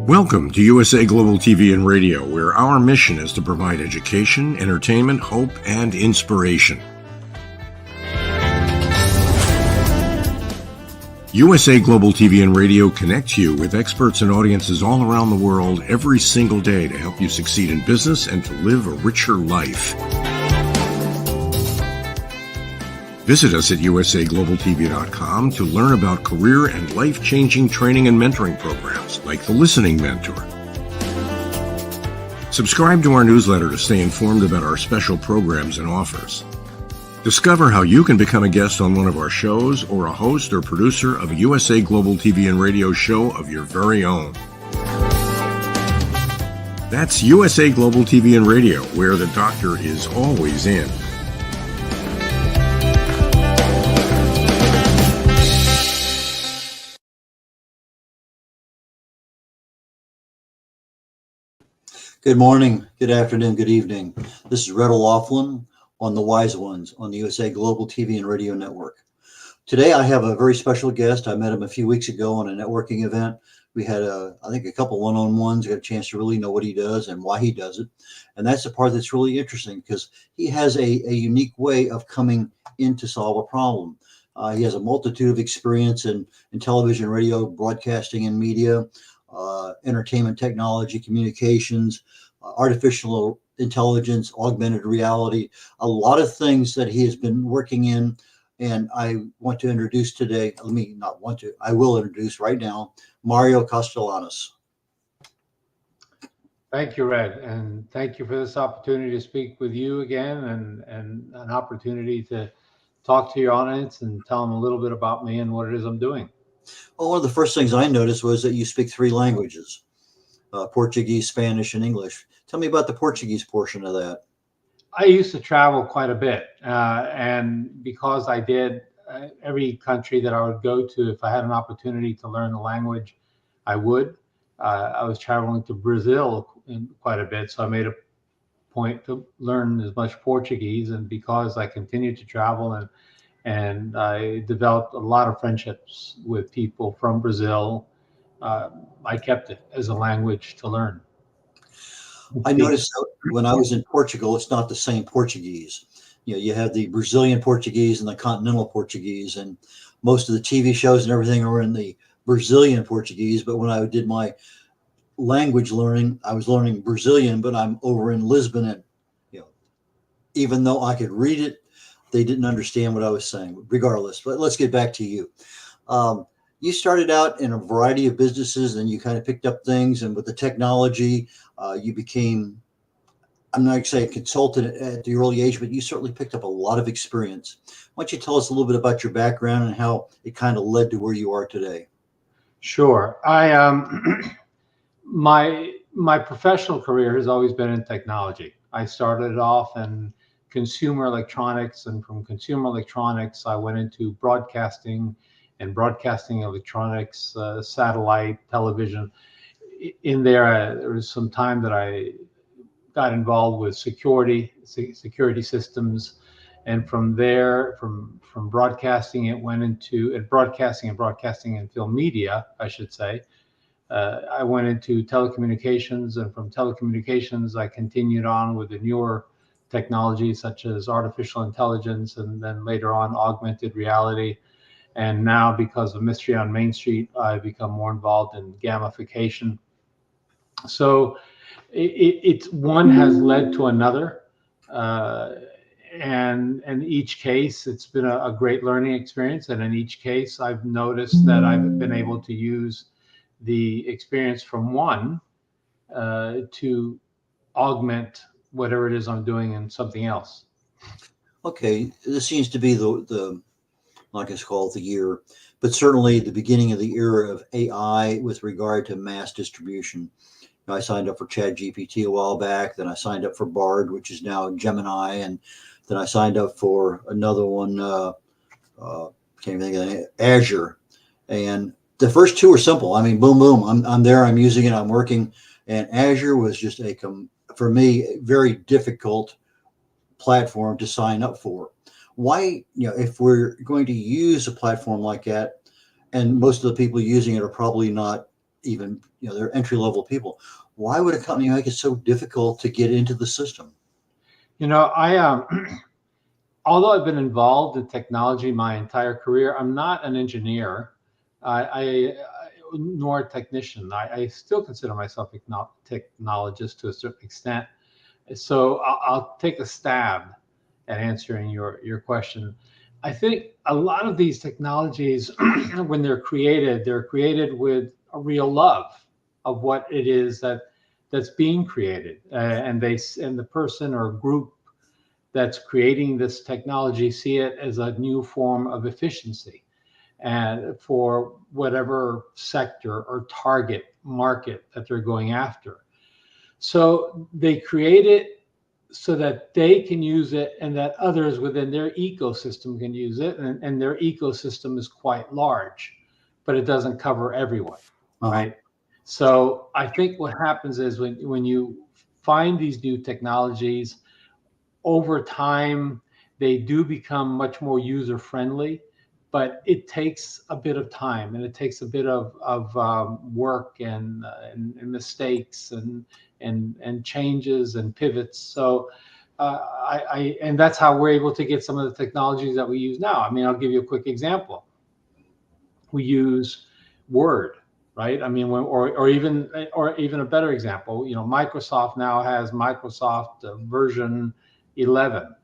Welcome to USA Global TV and Radio, where our mission is to provide education, entertainment, hope, and inspiration. USA Global TV and Radio connects you with experts and audiences all around the world every single day to help you succeed in business and to live a richer life. Visit us at usaglobaltv.com to learn about career and life-changing training and mentoring programs like the Listening Mentor. Subscribe to our newsletter to stay informed about our special programs and offers. Discover how you can become a guest on one of our shows or a host or producer of a USA Global TV and Radio show of your very own. That's USA Global TV and Radio, where the doctor is always in. Good morning, good afternoon, good evening. This is Red O'Loughlin on The Wise Ones on the USA Global TV and Radio Network. Today I have a very special guest. I met him a few weeks ago on a networking event. We had, I think, a couple one-on-ones. Got a chance to really know what he does and why he does it. And that's the part that's really interesting because he has a unique way of coming in to solve a problem. He has a multitude of experience in television, radio, broadcasting, and media. Entertainment technology, communications, artificial intelligence, augmented reality, a lot of things that he has been working in. And I want to introduce today, I will introduce right now, Mario Castellanos. Thank you, Red. And thank you for this opportunity to speak with you again and an opportunity to talk to your audience and tell them a little bit about me and what it is I'm doing. Well, one of the first things I noticed was that you speak three languages, Portuguese, Spanish, and English. Tell me about the Portuguese portion of that. I used to travel quite a bit. And because I did, every country that I would go to, if I had an opportunity to learn the language, I would. I was traveling to Brazil quite a bit, so I made a point to learn as much Portuguese. And because I continued to travel and I developed a lot of friendships with people from Brazil, I kept it as a language to learn. I noticed that when I was in Portugal, it's not the same Portuguese. You know, you have the Brazilian Portuguese and the continental Portuguese, and most of the TV shows and everything are in the Brazilian Portuguese. But when I did my language learning, I was learning Brazilian, but I'm over in Lisbon, and even though I could read it, they didn't understand what I was saying, regardless. But let's get back to you. You started out in a variety of businesses, and you kind of picked up things. And with the technology, you became, I'm not going to say a consultant at the early age, but you certainly picked up a lot of experience. Why don't you tell us a little bit about your background and how it kind of led to where you are today? Sure. My professional career has always been in technology. I started off in consumer electronics, and from consumer electronics I went into broadcasting and broadcasting electronics, satellite television. In there was some time that I got involved with security systems, and from there, from broadcasting, it went into broadcasting and film media, I should say. I went into telecommunications, and from telecommunications I continued on with the newer technology such as artificial intelligence, and then later on augmented reality. And now, because of Mystery on Main Street, I've become more involved in gamification. So it's one has led to another. And in each case, it's been a great learning experience. And in each case, I've noticed that I've been able to use the experience from one to augment whatever it is I'm doing in something else. Okay, this seems to be the like it's called the year, but certainly the beginning of the era of AI with regard to mass distribution. I signed up for ChatGPT a while back, then I signed up for Bard, which is now Gemini, and then I signed up for another one, can't even think of it, Azure. And the first two are simple. I mean, boom, boom, I'm there, I'm using it, I'm working. And Azure was just for me, a very difficult platform to sign up for. Why, if we're going to use a platform like that, and most of the people using it are probably not even, they're entry level people. Why would a company make it so difficult to get into the system? I although I've been involved in technology my entire career, I'm not an engineer, nor a technician. I still consider myself a technologist to a certain extent. So I'll take a stab at answering your question. I think a lot of these technologies, when they're created with a real love of what it is that's being created, and the person or group that's creating this technology see it as a new form of efficiency and for whatever sector or target market that they're going after. So they create it so that they can use it and that others within their ecosystem can use it. And their ecosystem is quite large, but it doesn't cover everyone, right? So I think what happens is when you find these new technologies, over time, they do become much more user friendly, but it takes a bit of time and it takes a bit of work and mistakes and changes and pivots. So and that's how we're able to get some of the technologies that we use now. I mean, I'll give you a quick example. We use Word, right? I mean, or even a better example. Microsoft now has Microsoft version 11.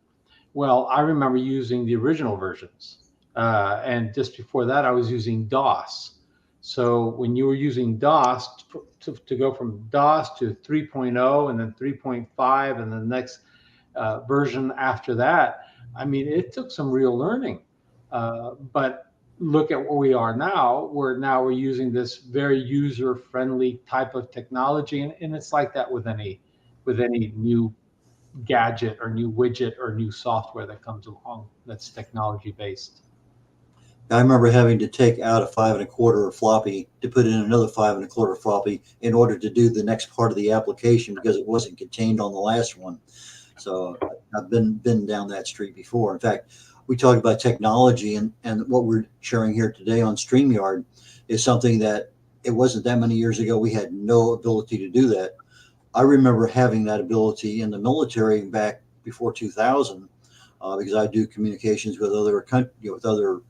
Well, I remember using the original versions, and just before that, I was using DOS. So when you were using DOS to go from DOS to 3.0 and then 3.5 and the next version after that, I mean, it took some real learning. But look at where we are now. We're using this very user-friendly type of technology, and it's like that with any new gadget or new widget or new software that comes along that's technology based. I remember having to take out a 5 1/4 floppy to put in another 5 1/4 floppy in order to do the next part of the application because it wasn't contained on the last one. So I've been down that street before. In fact, we talk about technology, and what we're sharing here today on StreamYard is something that it wasn't that many years ago. We had no ability to do that. I remember having that ability in the military back before 2000, because I do communications with other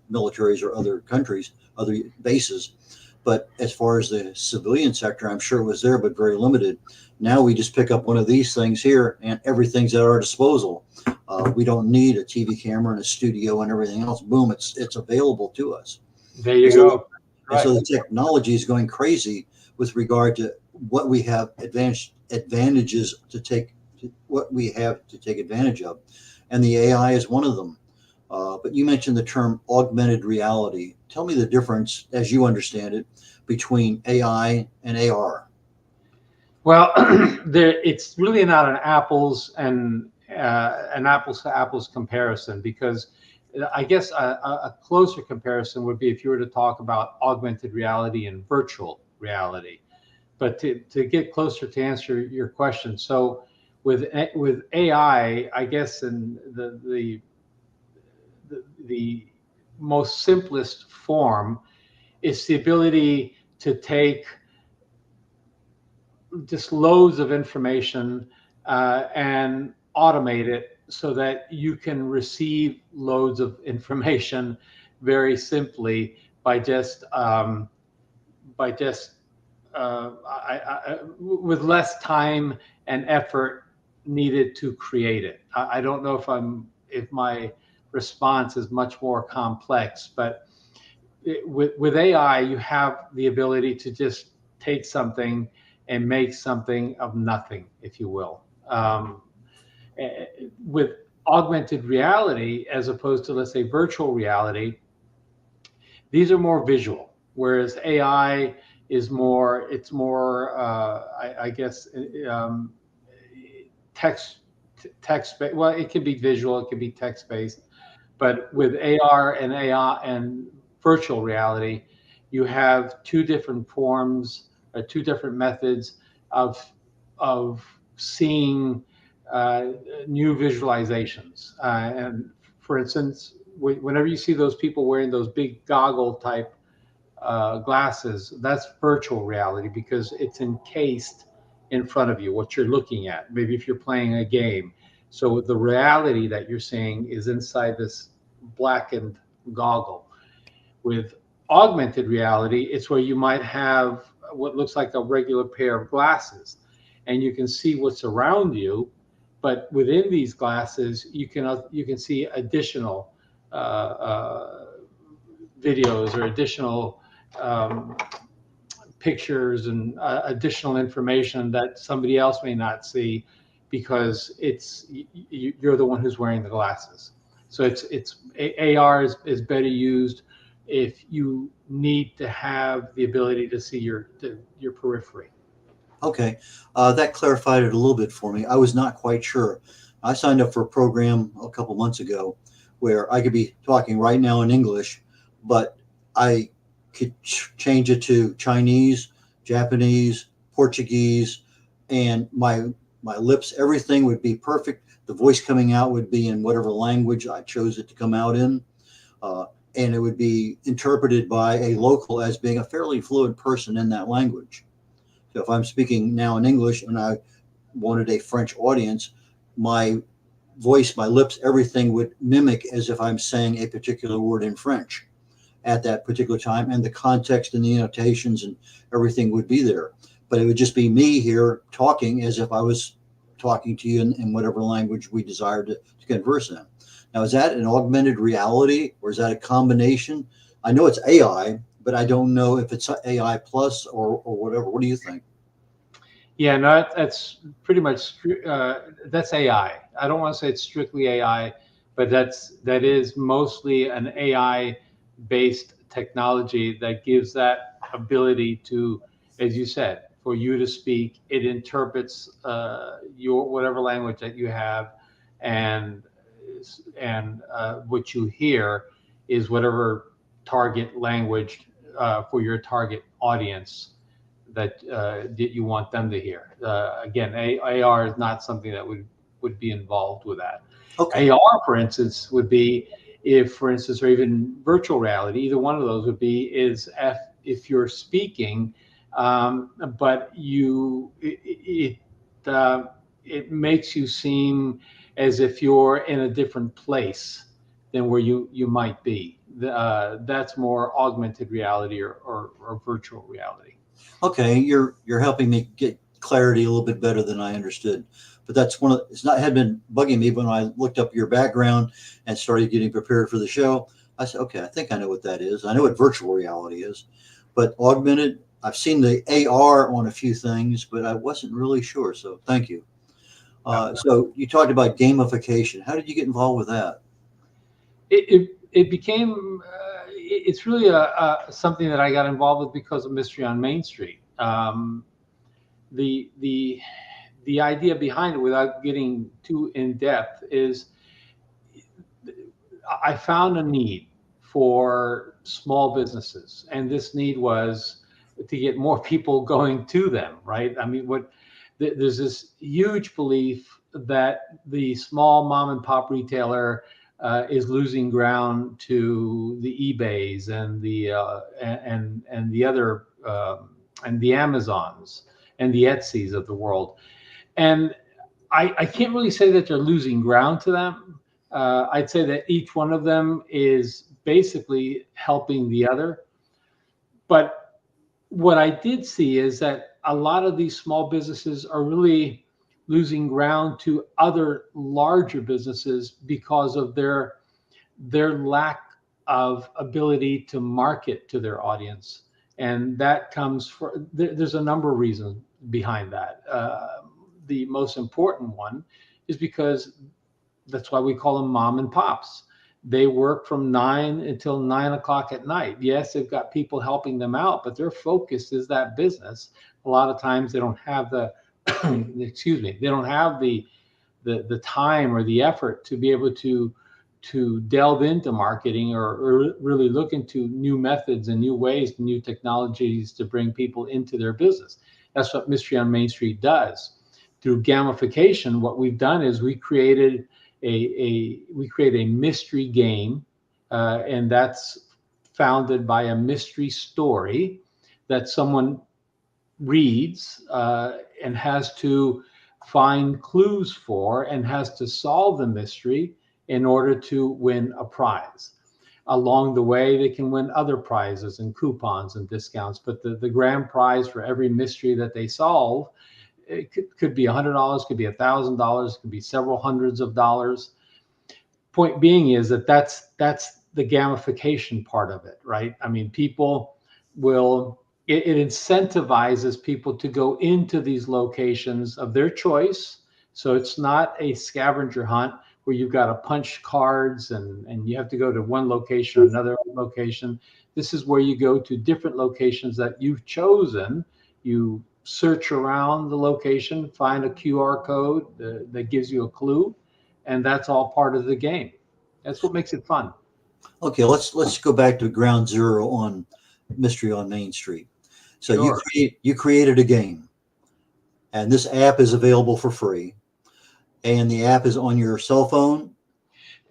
militaries or other countries, other bases. But as far as the civilian sector, I'm sure it was there, but very limited. Now we just pick up one of these things here, and everything's at our disposal. We don't need a TV camera and a studio and everything else. Boom, it's available to us. There you go. And so the technology is going crazy with regard to what we have advantages to take, what we have to take advantage of. And the AI is one of them. But you mentioned the term augmented reality. Tell me the difference, as you understand it, between AI and AR. Well, it's really not an apples to apples comparison, because I guess a closer comparison would be if you were to talk about augmented reality and virtual reality. But to get closer to answer your question, so with AI, I guess in the most simplest form is the ability to take just loads of information and automate it so that you can receive loads of information very simply by just with less time and effort needed to create it. I don't know if my response is much more complex, but with AI, you have the ability to just take something and make something of nothing, if you will. With augmented reality, as opposed to, let's say, virtual reality, these are more visual, whereas AI is more, I guess, text-based. Well, it can be visual, it can be text-based, but with AR and AI and virtual reality, you have two different forms or two different methods of seeing new visualizations. And for instance, whenever you see those people wearing those big goggle type glasses, that's virtual reality because it's encased in front of you, what you're looking at. Maybe if you're playing a game. So the reality that you're seeing is inside this blackened goggle. With augmented reality, it's where you might have what looks like a regular pair of glasses and you can see what's around you, but within these glasses, you can see additional videos or additional um, pictures and additional information that somebody else may not see because you're the one who's wearing the glasses. So AR is better used if you need to have the ability to see your periphery. Okay, that clarified it a little bit for me. I was not quite sure. I signed up for a program a couple months ago where I could be talking right now in English, but I could change it to Chinese, Japanese, Portuguese, and my lips, everything would be perfect. The voice coming out would be in whatever language I chose it to come out in. And it would be interpreted by a local as being a fairly fluent person in that language. So if I'm speaking now in English and I wanted a French audience, my voice, my lips, everything would mimic as if I'm saying a particular word in French at that particular time, and the context and the annotations and everything would be there. But it would just be me here talking as if I was talking to you in whatever language we desired to converse in. Now, is that an augmented reality or is that a combination? I know it's AI, but I don't know if it's AI plus or whatever. What do you think? Yeah, no, that's pretty much that's AI. I don't want to say it's strictly AI, but that is mostly an AI based technology that gives that ability to, as you said, for you to speak. It interprets your whatever language that you have, and what you hear is whatever target language for your target audience that you want them to hear. Again, AR is not something that would be involved with that. Okay. AR, for instance, would be if, for instance, or even virtual reality. Either one of those would be is if you're speaking, but it makes you seem as if you're in a different place than where you might be. That's more augmented reality or virtual reality. Okay, you're helping me get clarity a little bit better than I understood. But that's had been bugging me when I looked up your background and started getting prepared for the show. I said, okay, I think I know what that is. I know what virtual reality is, but augmented, I've seen the AR on a few things, but I wasn't really sure. So thank you. So you talked about gamification. How did you get involved with that? It became it's really something that I got involved with because of Mystery on Main Street. The idea behind it, without getting too in depth, is I found a need for small businesses, and this need was to get more people going to them. Right? I mean, there's this huge belief that the small mom and pop retailer is losing ground to the eBays and the other and the Amazons and the Etsy's of the world. And I can't really say that they're losing ground to them. I'd say that each one of them is basically helping the other. But what I did see is that a lot of these small businesses are really losing ground to other larger businesses because of their lack of ability to market to their audience. And that comes there's a number of reasons behind that. The most important one is because that's why we call them mom and pops. They work from 9 until 9 o'clock at night. Yes, they've got people helping them out, but their focus is that business. A lot of times they don't have the they don't have the time or the effort to be able to delve into marketing or really look into new methods and new ways, new technologies to bring people into their business. That's what Mystery on Main Street does. Through gamification, what we've done is we created a mystery game, and that's founded by a mystery story that someone reads and has to find clues for and has to solve the mystery in order to win a prize. Along the way, they can win other prizes and coupons and discounts, but the grand prize for every mystery that they solve, it could be $100, could be $1,000, could be several hundreds of dollars. Point being is that's the gamification part of it, right? I mean, people will, it incentivizes people to go into these locations of their choice. So it's not a scavenger hunt where you've got to punch cards and you have to go to one location or another location. This is where you go to different locations that you've chosen. You search around the location, find a QR code that gives you a clue, and that's all part of the game. That's what makes it fun. Okay, let's go back to ground zero on Mystery on Main Street. So Sure. you created a game, and this app is available for free, and the app is on your cell phone.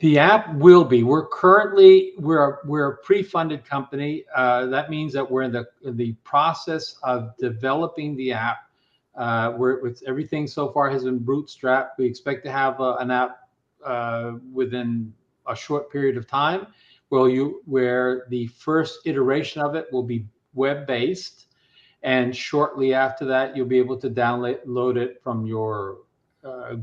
The app will be. We're a pre-funded company. That means that we're in the process of developing the app. Everything so far has been bootstrapped. We expect to have an app within a short period of time, where the first iteration of it will be web-based, and shortly after that, you'll be able to download it from your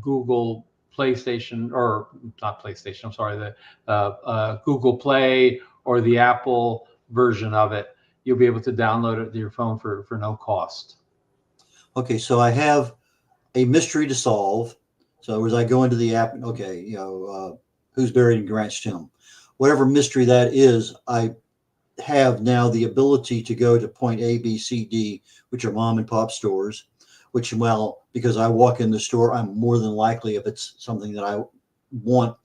Google PlayStation, or not PlayStation, I'm sorry, the Google Play or the Apple version of it. You'll be able to download it to your phone for no cost. Okay, so I have a mystery to solve. So as I go into the app, okay, who's buried in Grant's tomb? Whatever mystery that is, I have now the ability to go to point A, B, C, D, which are mom and pop stores, which, well, because I walk in the store, I'm more than likely, if it's something that I want,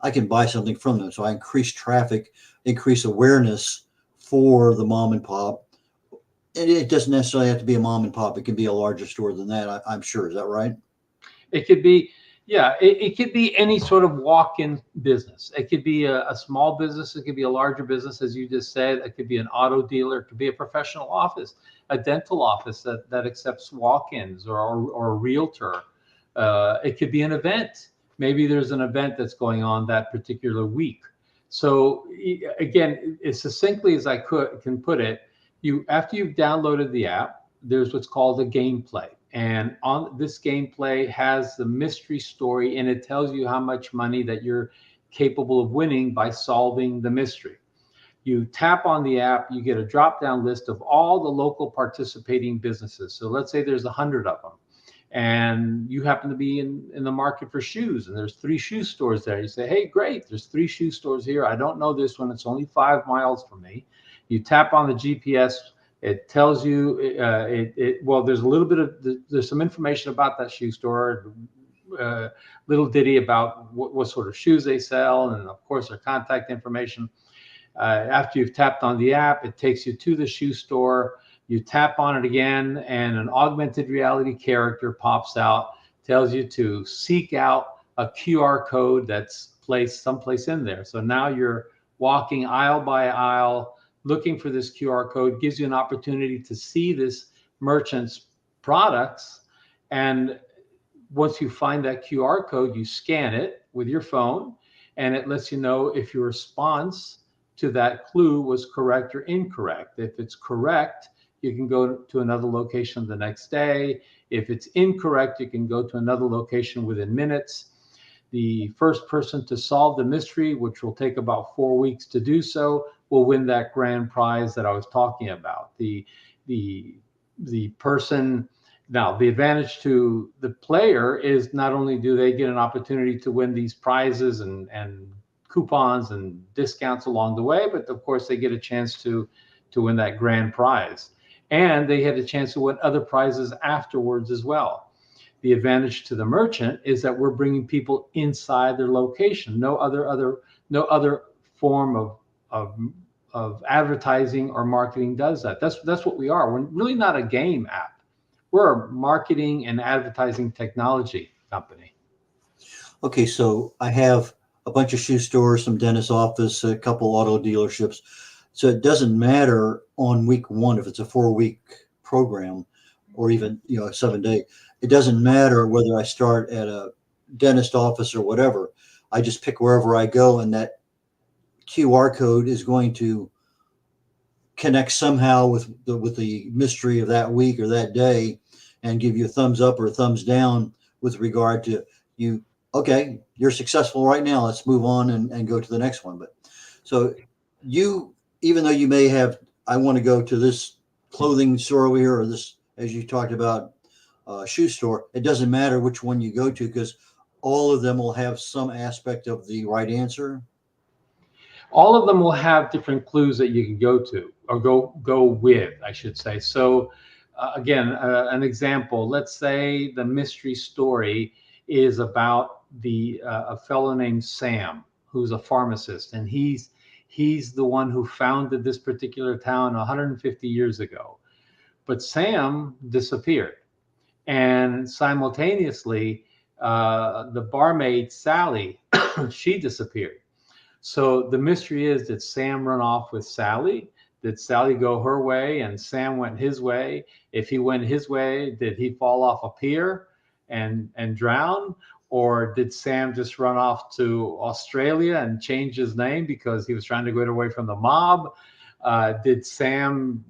I can buy something from them. So I increase traffic, increase awareness for the mom and pop. And it doesn't necessarily have to be a mom and pop. It can be a larger store than that, I'm sure. Is that right? It could be, yeah, it could be any sort of walk-in business. It could be a small business. It could be a larger business, as you just said. It could be an auto dealer. It could be a professional office, a dental office that accepts walk-ins, or a realtor. It could be an event. Maybe there's an event that's going on that particular week. So again, as succinctly as I can put it, after you've downloaded the app, there's what's called a gameplay. And on this gameplay has the mystery story, and it tells you how much money that you're capable of winning by solving the mystery. You tap on the app, you get a drop-down list of all the local participating businesses. So let's say there's 100 of them, and you happen to be in the market for shoes, and there's 3 shoe stores there. You say, hey, great, there's 3 shoe stores here. I don't know this one. It's only 5 miles from me. You tap on the GPS. It tells you, well, there's a little bit of, there's some information about that shoe store, little ditty about what sort of shoes they sell, and of course their contact information. After you've tapped on the app, it takes you to the shoe store. You tap on it again, and an augmented reality character pops out, tells you to seek out a QR code that's placed someplace in there. So now you're walking aisle by aisle, looking for this QR code, gives you an opportunity to see this merchant's products. And once you find that QR code, you scan it with your phone, and it lets you know if your response to that clue was correct or incorrect. If it's correct, you can go to another location the next day. If it's incorrect, you can go to another location within minutes. The first person to solve the mystery, which will take about 4 weeks to do so, will win that grand prize that I was talking about. The person, now the advantage to the player is not only do they get an opportunity to win these prizes and coupons and discounts along the way, but of course they get a chance to win that grand prize. And they had a chance to win other prizes afterwards as well. The advantage to the merchant is that we're bringing people inside their location. No other form of advertising or marketing does that. That's what we are. We're really not a game app. We're a marketing and advertising technology company. Okay, so I have a bunch of shoe stores, some dentist office, a couple auto dealerships. So it doesn't matter on week one if it's a 4-week program or even, you know, a 7-day. It doesn't matter whether I start at a dentist office or whatever. I just pick wherever I go, and that QR code is going to connect somehow with the mystery of that week or that day, and give you a thumbs up or a thumbs down with regard to you. Okay, you're successful right now. Let's move on and go to the next one. But so you, even though you may have, I want to go to this clothing store over here, or this, as you talked about, shoe store, it doesn't matter which one you go to, because all of them will have some aspect of the right answer. All of them will have different clues that you can go to, or go with, I should say. So again, an example, let's say the mystery story is about a fellow named Sam, who's a pharmacist, and he's the one who founded this particular town 150 years ago. But Sam disappeared, and simultaneously, the barmaid Sally, she disappeared. So the mystery is, did Sam run off with Sally? Did Sally go her way and Sam went his way? If he went his way, did he fall off a pier and drown? Or did Sam just run off to Australia and change his name because he was trying to get away from the mob? Did Sam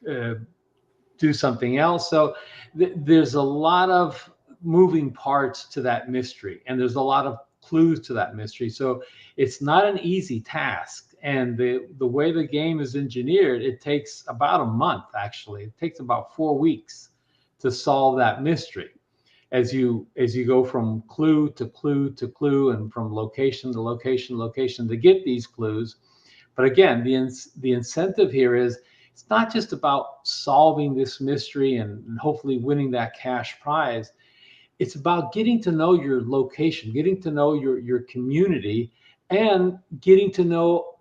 do something else? So there's a lot of moving parts to that mystery, and there's a lot of clues to that mystery. So it's not an easy task. And the way the game is engineered, it takes about a month, actually. It takes about 4 weeks to solve that mystery, as you go from clue to clue to clue, and from location to location to get these clues. But again, the incentive here is, it's not just about solving this mystery and hopefully winning that cash prize. It's about getting to know your location, getting to know your community, and getting to know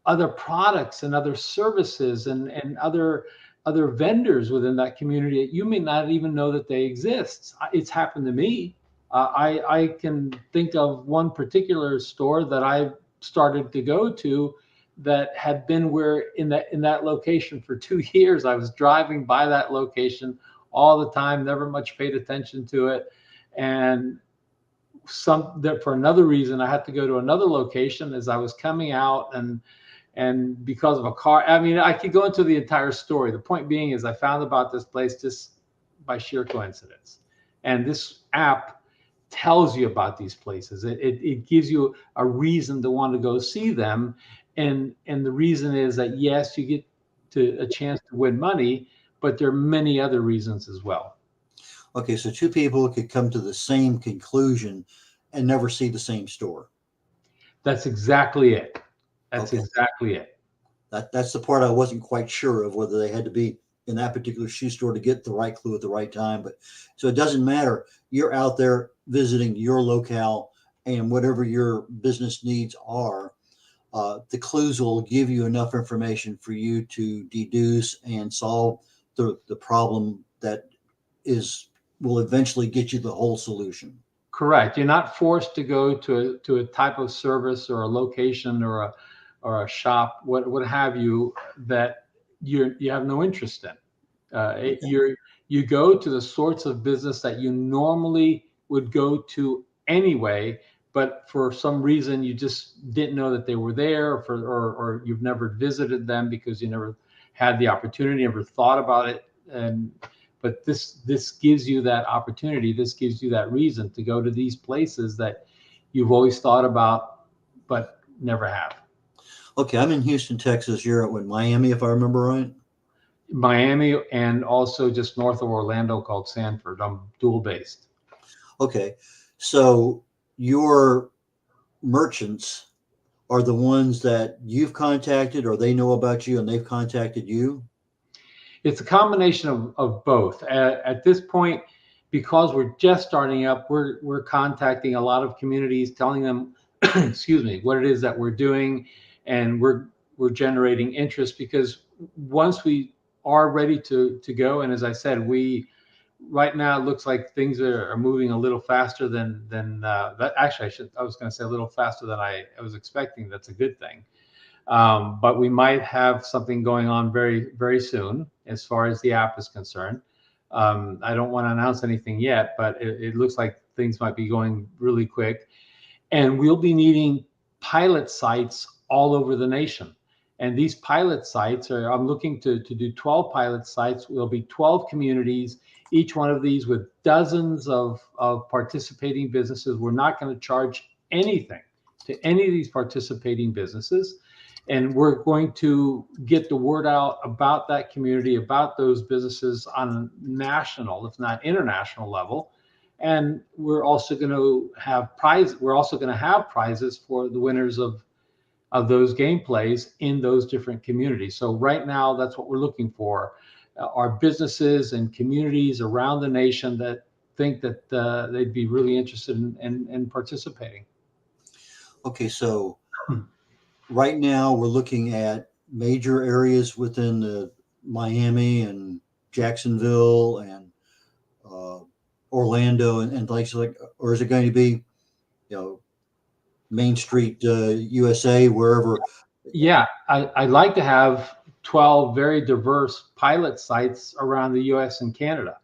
other products and other services and other vendors within that community that you may not even know that they exist. It's happened to me. I can think of one particular store that I started to go to that had been in that location for 2 years. I was driving by that location all the time, never much paid attention to it. And for another reason, I had to go to another location as I was coming out, and because of a car. I mean, I could go into the entire story. The point being is, I found about this place just by sheer coincidence. And this app tells you about these places. It gives you a reason to want to go see them. And the reason is that, yes, you get a chance to win money, but there are many other reasons as well. Okay, so two people could come to the same conclusion and never see the same store. That's exactly it. That's Okay. exactly it. That's the part I wasn't quite sure of, whether they had to be in that particular shoe store to get the right clue at the right time. But so it doesn't matter. You're out there visiting your locale, and whatever your business needs are, the clues will give you enough information for you to deduce and solve the problem that will eventually get you the whole solution. Correct. You're not forced to go to a type of service or a location or a shop, what have you, that you have no interest in. You go to the sorts of business that you normally would go to anyway, but for some reason you just didn't know that they were there, or you've never visited them because you never had the opportunity, never thought about it. But this gives you that opportunity. This gives you that reason to go to these places that you've always thought about, but never have. Okay, I'm in Houston, Texas. You're at Miami, if I remember right. Miami, and also just north of Orlando called Sanford. I'm dual based. Okay, so your merchants are the ones that you've contacted, or they know about you and they've contacted you? It's a combination of both. At this point, because we're just starting up, we're contacting a lot of communities, telling them, excuse me, what it is that we're doing, and we're generating interest, because once we are ready to go, and as I said, right now it looks like things are moving a little faster than that. Actually, I was going to say a little faster than I was expecting. That's a good thing. But we might have something going on very, very soon as far as the app is concerned. I don't want to announce anything yet, but it looks like things might be going really quick. And we'll be needing pilot sites all over the nation. And these pilot sites are, I'm looking to do 12 pilot sites. There'll be 12 communities, each one of these with dozens of participating businesses. We're not going to charge anything to any of these participating businesses. And we're going to get the word out about that community, about those businesses on a national, if not international level. And we're also going to have prizes for the winners of those gameplays in those different communities. So right now, that's what we're looking for, are businesses and communities around the nation that think that they'd be really interested in participating. Okay, so right now we're looking at major areas within the Miami and Jacksonville and Orlando and places like, or is it going to be, Main Street, USA, wherever? Yeah, I'd like to have 12 very diverse pilot sites around the U.S. and Canada.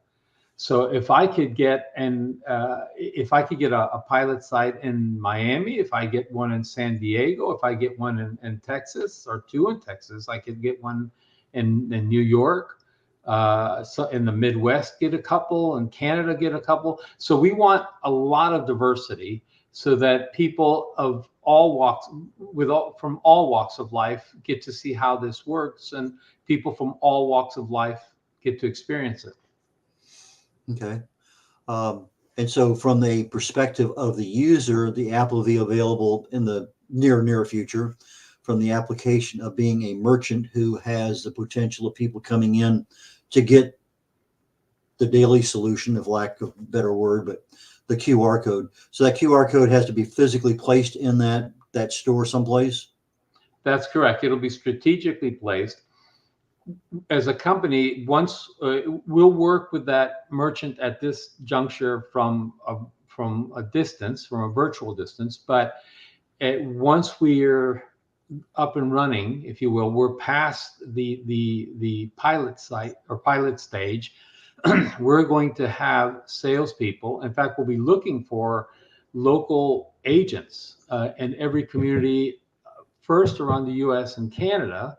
So if I could get a pilot site in Miami, if I get one in San Diego, if I get one in Texas, or two in Texas, I could get one in New York. So in the Midwest, get a couple, and Canada get a couple. So we want a lot of diversity so that people of all walks, from all walks of life, get to see how this works, and people from all walks of life get to experience it. Okay. And so from the perspective of the user, the app will be available in the near future from the application of being a merchant who has the potential of people coming in to get the daily solution, of lack of a better word, but the QR code. So that QR code has to be physically placed in that store someplace? That's correct. It'll be strategically placed. As a company, once we'll work with that merchant at this juncture from a distance, from a virtual distance, but once we're up and running, if you will, we're past the pilot site or pilot stage. We're going to have salespeople. In fact, we'll be looking for local agents in every community, first around the U.S. and Canada.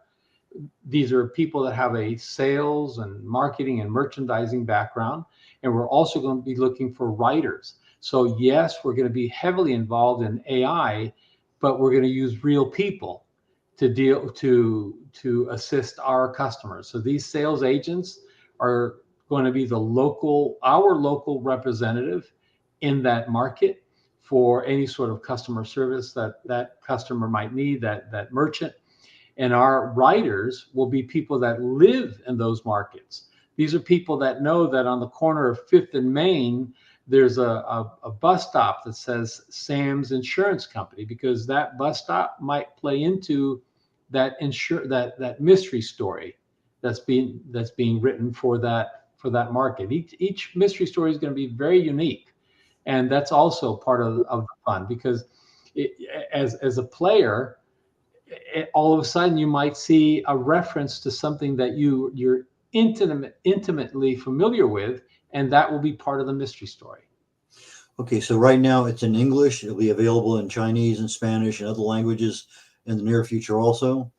These are people that have a sales and marketing and merchandising background. And we're also going to be looking for writers. So yes, we're going to be heavily involved in AI, but we're going to use real people to assist our customers. So these sales agents are going to be our local representative in that market for any sort of customer service that customer might need, that merchant. And our writers will be people that live in those markets. These are people that know that on the corner of 5th and Main, there's a bus stop that says Sam's Insurance Company, because that bus stop might play into that mystery story that's being written for that market. Each mystery story is going to be very unique, and that's also part of the fun, because as a player, all of a sudden you might see a reference to something that you're intimately familiar with, and that will be part of the mystery story. Okay, so right now it's in English. It'll be available in Chinese and Spanish and other languages in the near future also?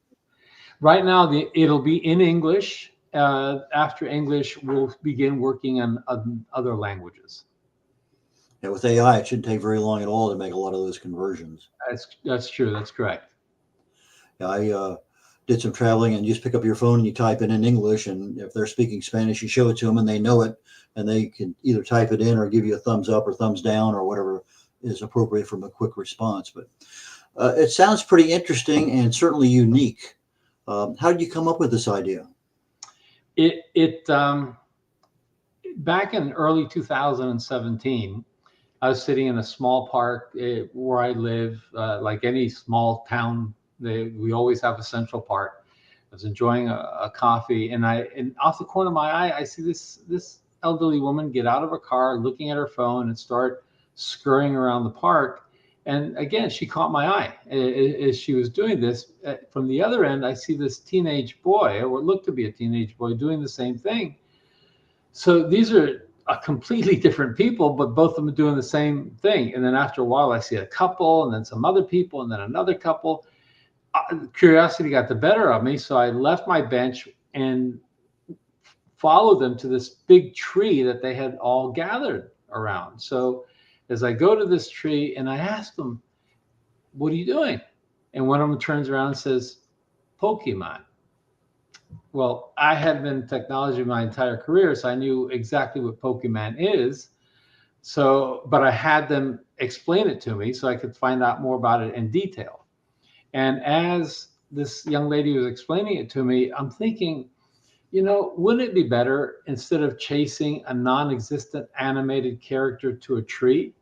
Right now, it'll be in English. After English, we'll begin working on other languages. Yeah, with AI, it shouldn't take very long at all to make a lot of those conversions. That's true. That's correct. Yeah, I did some traveling, and you just pick up your phone and you type it in English, and if they're speaking Spanish, you show it to them and they know it, and they can either type it in or give you a thumbs up or thumbs down or whatever is appropriate from a quick response. But it sounds pretty interesting and certainly unique. How did you come up with this idea? Back in early 2017, I was sitting in a small park where I live, like any small town. We always have a central park. I was enjoying a coffee, and off the corner of my eye, I see this elderly woman get out of her car, looking at her phone, and start scurrying around the park. And again, she caught my eye as she was doing this. From the other end, I see this teenage boy, or what looked to be a teenage boy, doing the same thing. So these are completely different people, but both of them are doing the same thing. And then after a while, I see a couple, and then some other people, and then another couple. Curiosity got the better of me, so I left my bench and followed them to this big tree that they had all gathered around. So as I go to this tree and I ask them, "What are you doing?" And one of them turns around and says, "Pokemon." Well, I had been in technology my entire career, so I knew exactly what Pokemon is. So, but I had them explain it to me so I could find out more about it in detail. And as this young lady was explaining it to me, I'm thinking, wouldn't it be better, instead of chasing a non-existent animated character to a tree,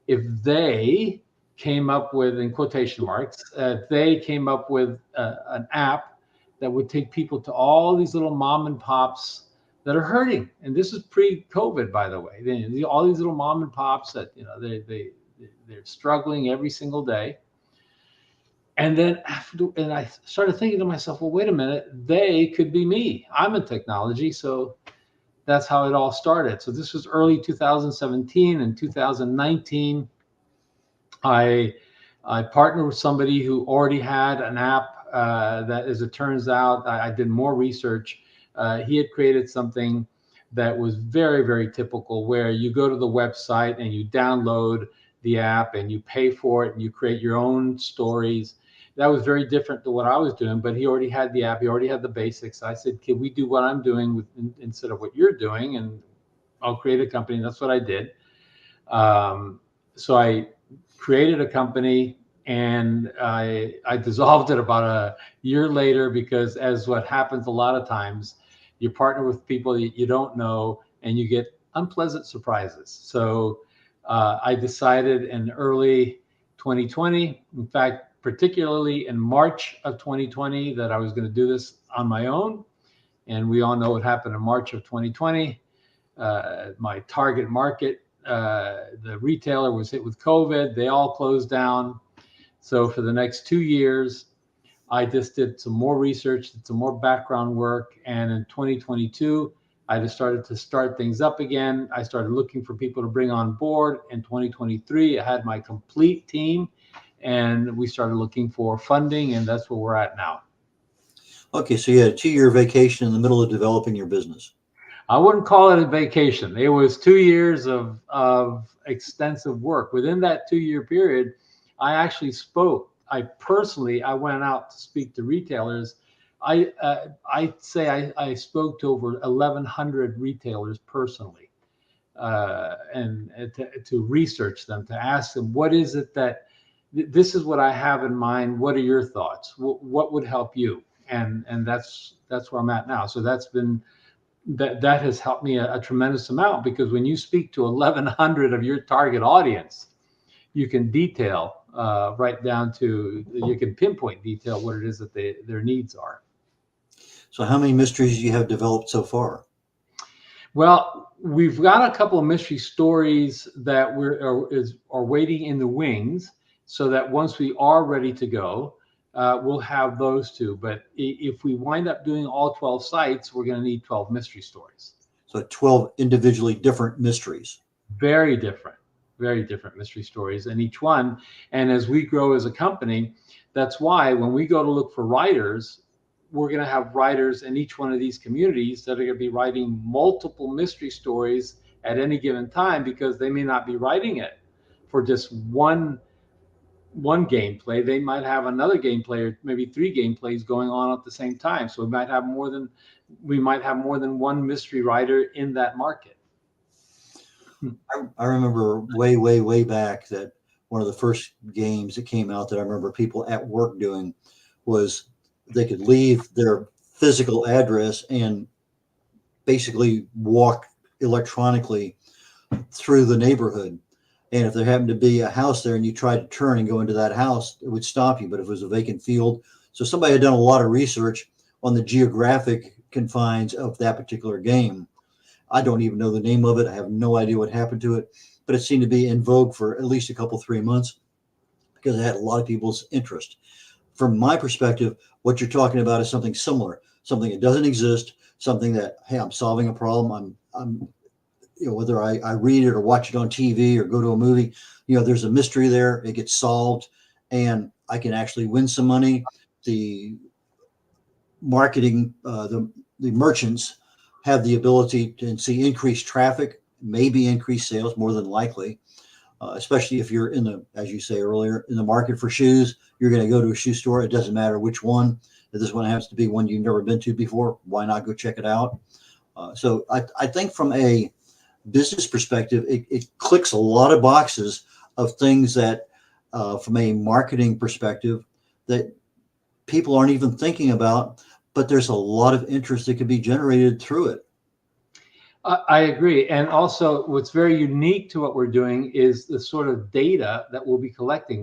if they came up with, in quotation marks, they came up with an app that would take people to all these little mom and pops that are hurting. And this is pre-COVID, by the way. All these little mom and pops that, they're struggling every single day. And then and I started thinking to myself, well, wait a minute, they could be me. I'm in technology, so that's how it all started. So this was early 2017. and 2019. I partnered with somebody who already had an app that, as it turns out, I did more research. He had created something that was very, very typical, where you go to the website and you download the app and you pay for it and you create your own stories. That was very different to what I was doing, but he already had the app. He already had the basics. I said, can we do what I'm doing instead of what you're doing? And I'll create a company. And that's what I did. So I created a company, and I dissolved it about a year later, because, as what happens a lot of times, you partner with people that you don't know and you get unpleasant surprises. So I decided in early 2020, in fact, particularly in March of 2020, that I was going to do this on my own. And we all know what happened in March of 2020. My target market, the retailer, was hit with COVID. They all closed down. So for the next 2 years, I just did some more research, did some more background work. And in 2022, I just started to start things up again. I started looking for people to bring on board. In 2023, I had my complete team, and we started looking for funding, and that's where we're at now. Okay, so you had a 2-year vacation in the middle of developing your business. I wouldn't call it a vacation. It was 2 years of extensive work. Within that 2-year period, I actually spoke. I went out to speak to retailers. I'd say I spoke to over 1,100 retailers personally, and to research them, to ask them, what is it that, this is what I have in mind. What are your thoughts? What would help you? And that's where I'm at now. So that has helped me a tremendous amount, because when you speak to 1,100 of your target audience, you can detail right down to, you can pinpoint detail what it is that their needs are. So how many mysteries do you have developed so far? Well, we've got a couple of mystery stories that are waiting in the wings, so that once we are ready to go, we'll have those two. But if we wind up doing all 12 sites, we're going to need 12 mystery stories. So 12 individually different mysteries. Very different mystery stories in each one. And as we grow as a company, that's why when we go to look for writers, we're going to have writers in each one of these communities that are going to be writing multiple mystery stories at any given time, because they may not be writing it for just one gameplay. They might have another gameplay, or maybe 3 gameplays going on at the same time. So we might have more than one mystery writer in that market. I remember way back that one of the first games that came out that I remember people at work doing was they could leave their physical address and basically walk electronically through the neighborhood. And if there happened to be a house there and you tried to turn and go into that house, it would stop you. But if it was a vacant field, so somebody had done a lot of research on the geographic confines of that particular game. I don't even know the name of it. I have no idea what happened to it, but it seemed to be in vogue for at least a couple, 3 months. because it had a lot of people's interest. From my perspective, what you're talking about is something similar, something that doesn't exist, something that, hey, I'm solving a problem. I'm whether I read it or watch it on TV or go to a movie, there's a mystery there. It gets solved, and I can actually win some money. The marketing, the merchants have the ability to see increased traffic, maybe increased sales, more than likely. Especially if you're as you say earlier, in the market for shoes, you're going to go to a shoe store. It doesn't matter which one. If this one happens to be one you've never been to before, why not go check it out? So I think from a business perspective, it clicks a lot of boxes of things that, from a marketing perspective, that people aren't even thinking about, but there's a lot of interest that could be generated through it. I agree. And also what's very unique to what we're doing is the sort of data that we'll be collecting.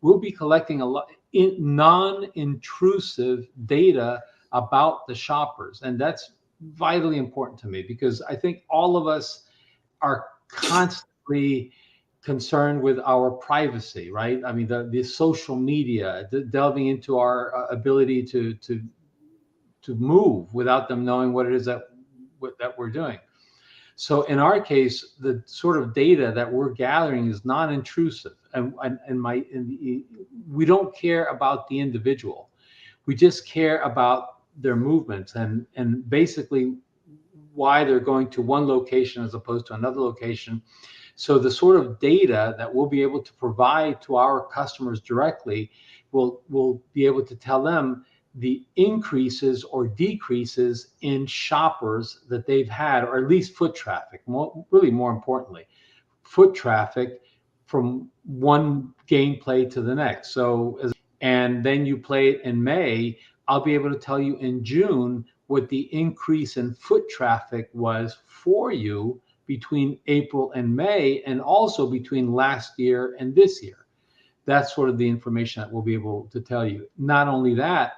We'll be collecting a lot non-intrusive data about the shoppers. And that's vitally important to me, because I think all of us are constantly concerned with our privacy, right? I mean, the social media, delving into our ability to move without them knowing what it is that we're doing. So in our case, the sort of data that we're gathering is non-intrusive, and we don't care about the individual. We just care about their movements and basically why they're going to one location as opposed to another location. So the sort of data that we'll be able to provide to our customers directly will be able to tell them the increases or decreases in shoppers that they've had, or at least foot traffic, really more importantly, foot traffic from one gameplay to the next. And then you play it in May, I'll be able to tell you in June what the increase in foot traffic was for you between April and May, and also between last year and this year. That's sort of the information that we'll be able to tell you. Not only that,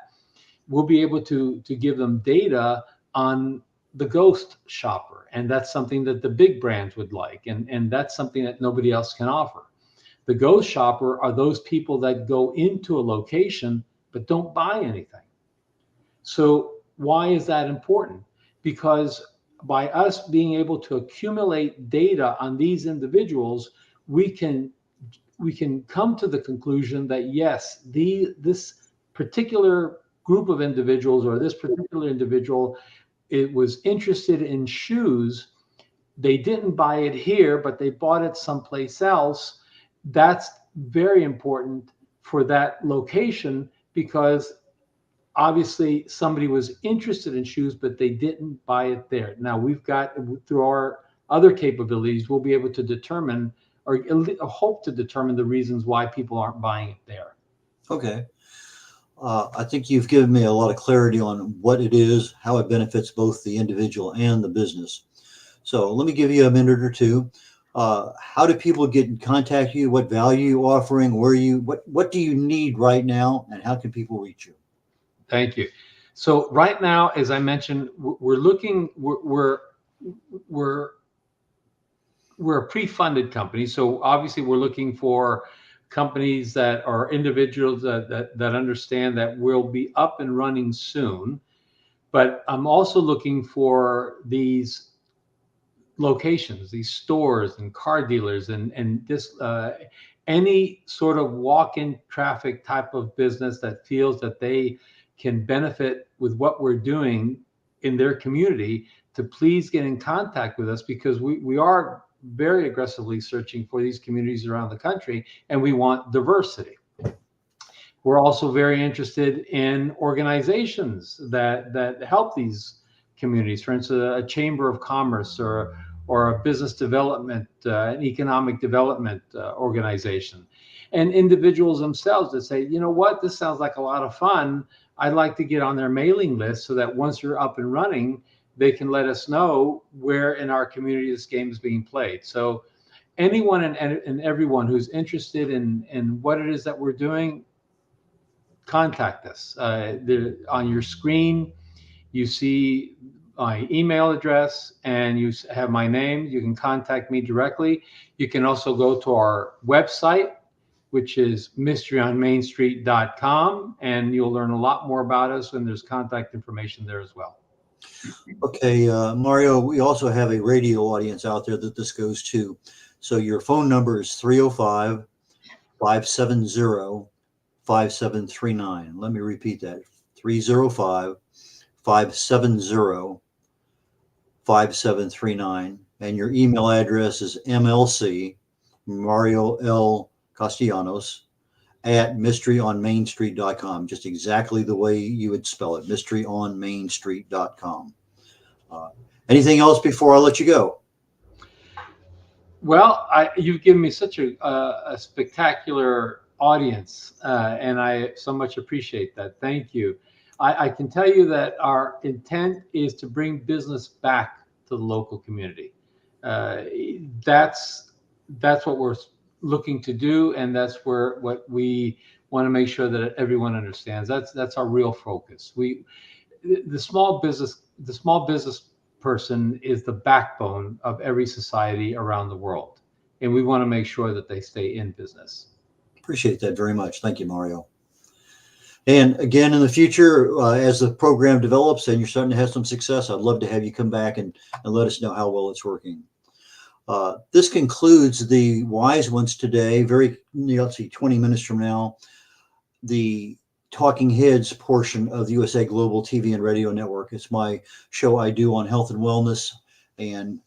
we'll be able to give them data on the ghost shopper. And that's something that the big brands would like. And that's something that nobody else can offer. The ghost shopper are those people that go into a location but don't buy anything. So why is that important? Because by us being able to accumulate data on these individuals, we can come to the conclusion that yes, this particular group of individuals, or this particular individual, it was interested in shoes. They didn't buy it here, but they bought it someplace else. That's very important for that location, because obviously somebody was interested in shoes, but they didn't buy it there. Now we've got, through our other capabilities, we'll be able to determine, or hope to determine, the reasons why people aren't buying it there. Okay. I think you've given me a lot of clarity on what it is, how it benefits both the individual and the business. So let me give you a minute or two. How do people get in contact with you? What value are you offering? What do you need right now, and how can people reach you? Thank you. So right now, as I mentioned, we're a pre-funded company. So obviously we're looking for companies that are individuals that understand that we'll be up and running soon. But I'm also looking for these locations, these stores and car dealers, and this any sort of walk-in traffic type of business that feels that they can benefit with what we're doing in their community, to please get in contact with us, because we are very aggressively searching for these communities around the country, and we want diversity. We're also very interested in organizations that help these communities. For instance, a chamber of commerce or a business development, an economic development organization, and individuals themselves that say, you know what, this sounds like a lot of fun. I'd like to get on their mailing list, so that once you're up and running, they can let us know where in our community this game is being played. So anyone and everyone who's interested in what it is that we're doing, contact us. On your screen, you see my email address, and you have my name. You can contact me directly. You can also go to our website, which is mysteryonmainstreet.com, and you'll learn a lot more about us, and there's contact information there as well. Okay, Mario, we also have a radio audience out there that this goes to. So your phone number is 305-570-5739. Let me repeat that, 305-570-5739. And your email address is MLC, Mario L. Castellanos, at mysteryonmainstreet.com, just exactly the way you would spell it, mysteryonmainstreet.com. Anything else before I let you go? Well, you've given me such a spectacular audience, and I so much appreciate that. Thank you. I can tell you that our intent is to bring business back to the local community. That's what we're looking to do, and that's what we want to make sure that everyone understands. That's our real focus. The small business person is the backbone of every society around the world, and we want to make sure that they stay in business. Appreciate that very much. Thank you, Mario. And again, in the future, as the program develops and you're starting to have some success, I'd love to have you come back and let us know how well it's working. This concludes the Wise Ones today. Let's see, 20 minutes from now, the Talking Heads portion of the USA Global TV and Radio Network. It's my show I do on health and wellness. And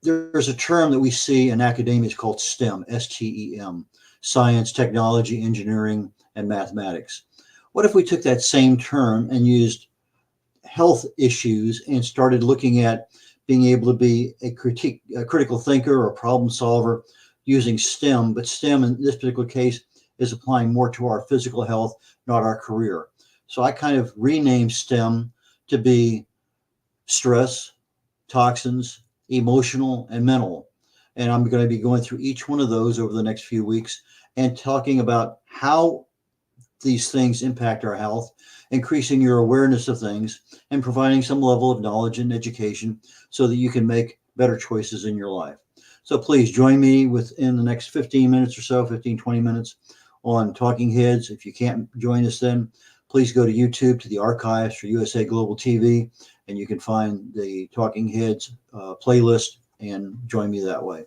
there's a term that we see in academia, it's called STEM, S-T-E-M, science, technology, engineering, and mathematics. What if we took that same term and used health issues and started looking at being able to be a critical thinker or a problem solver using STEM, but STEM in this particular case is applying more to our physical health, not our career. So I kind of renamed STEM to be stress, toxins, emotional, and mental. And I'm going to be going through each one of those over the next few weeks and talking about how these things impact our health, increasing your awareness of things, and providing some level of knowledge and education so that you can make better choices in your life. So please join me within the next 15 minutes or so, 15, 20 minutes on Talking Heads. If you can't join us then, please go to YouTube to the archives for USA Global TV, and you can find the Talking Heads playlist and join me that way.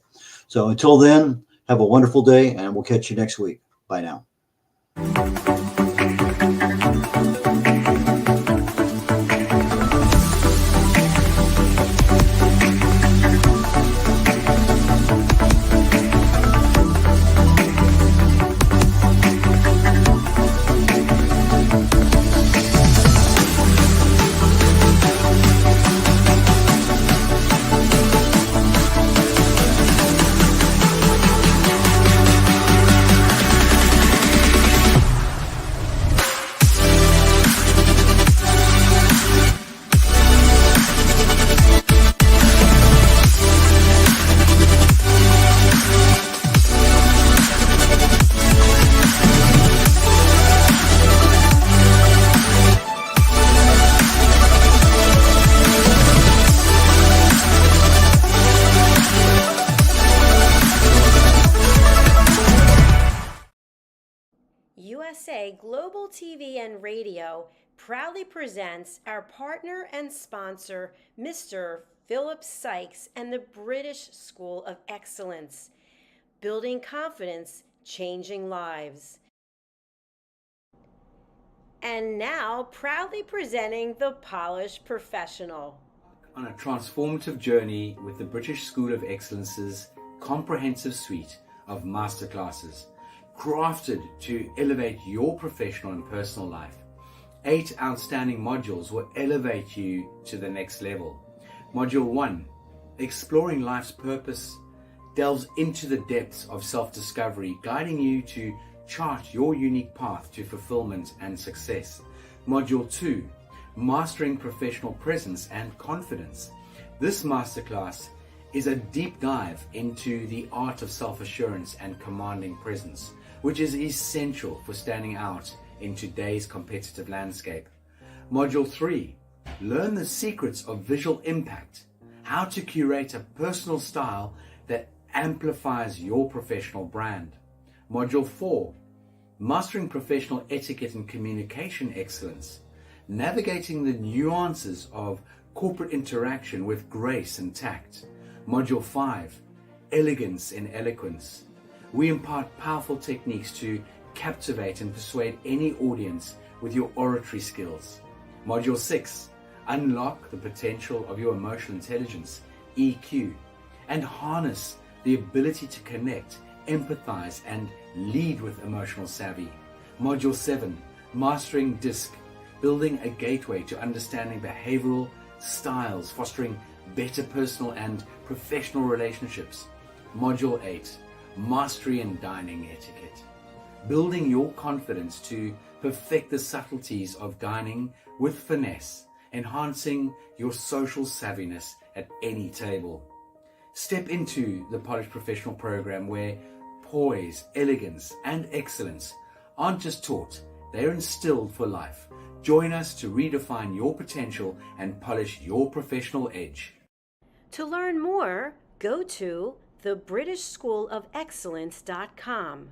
So until then, have a wonderful day, and we'll catch you next week. Bye now. USA Global TV and Radio proudly presents our partner and sponsor, Mr. Philip Sykes and the British School of Excellence. Building confidence, changing lives. And now, proudly presenting the Polished Professional. On a transformative journey with the British School of Excellence's comprehensive suite of masterclasses, crafted to elevate your professional and personal life. 8 outstanding modules will elevate you to the next level. Module 1, Exploring Life's Purpose, delves into the depths of self-discovery, guiding you to chart your unique path to fulfillment and success. Module 2, Mastering Professional Presence and Confidence. This masterclass is a deep dive into the art of self-assurance and commanding presence, which is essential for standing out in today's competitive landscape. Module 3, Learn the Secrets of Visual Impact, how to curate a personal style that amplifies your professional brand. Module 4, Mastering Professional Etiquette and Communication Excellence, Navigating the Nuances of Corporate Interaction with Grace and Tact. Module 5, Elegance in Eloquence. We impart powerful techniques to captivate and persuade any audience with your oratory skills. Module 6, Unlock the Potential of Your Emotional Intelligence, EQ, and harness the ability to connect, empathize, and lead with emotional savvy. Module 7, Mastering DISC, Building a Gateway to Understanding Behavioral Styles, Fostering Better Personal and Professional Relationships. Module 8, Mastery in Dining Etiquette, Building your confidence to perfect the subtleties of dining with finesse, enhancing your social savviness at any table. Step into the Polished Professional program where poise, elegance, and excellence aren't just taught, they're instilled for life. Join us to redefine your potential and polish your professional edge. To learn more, go to thebritishschoolofexcellence.com.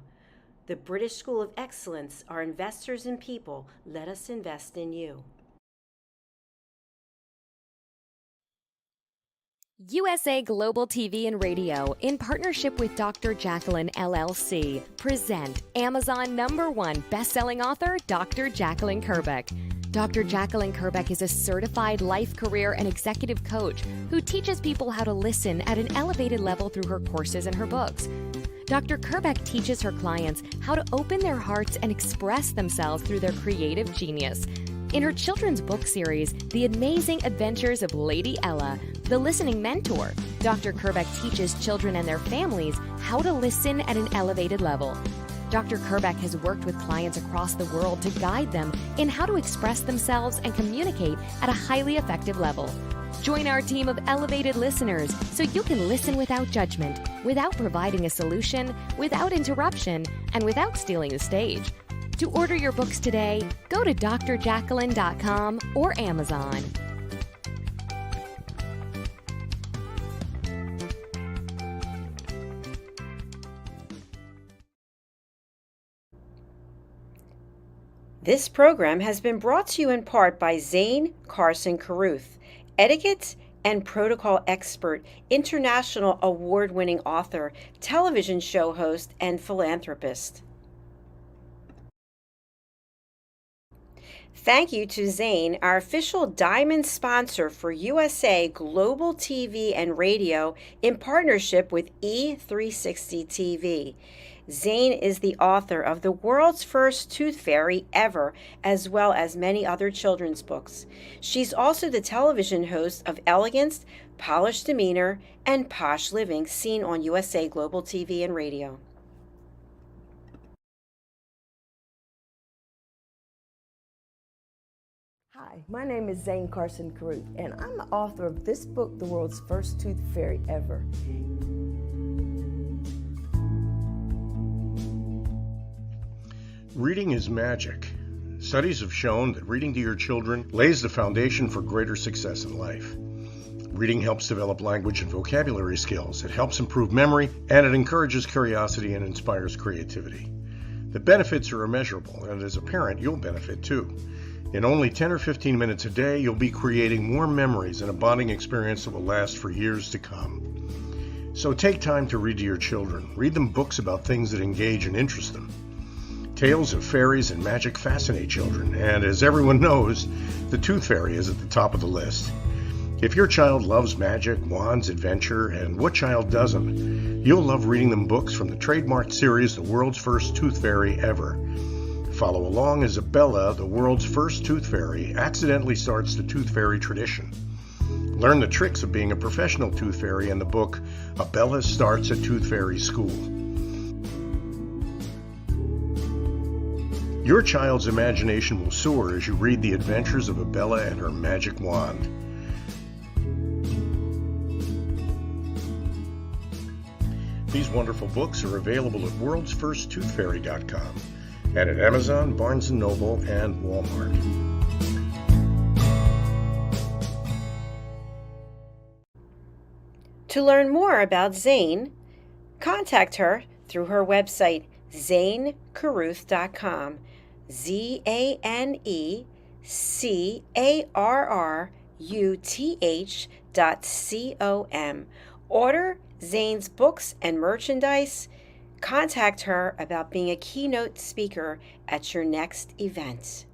The British School of Excellence are investors in people. Let us invest in you. USA Global TV and Radio, in partnership with Dr. Jacqueline LLC, present Amazon #1 best-selling author, Dr. Jacqueline Kerbeck. Dr. Jacqueline Kerbeck is a certified life, career, and executive coach who teaches people how to listen at an elevated level through her courses and her books. Dr. Kerbeck teaches her clients how to open their hearts and express themselves through their creative genius. In her children's book series, The Amazing Adventures of Lady Ella, The Listening Mentor, Dr. Kerbeck teaches children and their families how to listen at an elevated level. Dr. Kerbeck has worked with clients across the world to guide them in how to express themselves and communicate at a highly effective level. Join our team of elevated listeners so you can listen without judgment, without providing a solution, without interruption, and without stealing the stage. To order your books today, go to drjacqueline.com or Amazon. This program has been brought to you in part by Zane Carson Carruth, etiquette and protocol expert, international award-winning author, television show host, and philanthropist. Thank you to Zane, our official diamond sponsor for USA Global TV and Radio in partnership with E360 TV. Zane is the author of the world's first tooth fairy ever, as well as many other children's books. She's also the television host of Elegance, Polished Demeanor, and Posh Living, seen on USA Global TV and Radio. Hi, my name is Zane Carson Carruth, and I'm the author of this book, The World's First Tooth Fairy Ever. Reading is magic. Studies have shown that reading to your children lays the foundation for greater success in life. Reading helps develop language and vocabulary skills. It helps improve memory, and it encourages curiosity and inspires creativity. The benefits are immeasurable, and as a parent, you'll benefit too. In only 10 or 15 minutes a day, you'll be creating more memories and a bonding experience that will last for years to come. So take time to read to your children. Read them books about things that engage and interest them. Tales of fairies and magic fascinate children, and as everyone knows, the Tooth Fairy is at the top of the list. If your child loves magic, wands, adventure, and what child doesn't, you'll love reading them books from the trademarked series, The World's First Tooth Fairy Ever. Follow along as Bella, the world's first tooth fairy, accidentally starts the tooth fairy tradition. Learn the tricks of being a professional tooth fairy in the book, Bella Starts a Tooth Fairy School. Your child's imagination will soar as you read the adventures of Bella and her magic wand. These wonderful books are available at worldsfirsttoothfairy.com. and at Amazon, Barnes & Noble, and Walmart. To learn more about Zane, contact her through her website, zanecarruth.com. ZANECARRUTH.com. Order Zane's books and merchandise. Contact her about being a keynote speaker at your next event.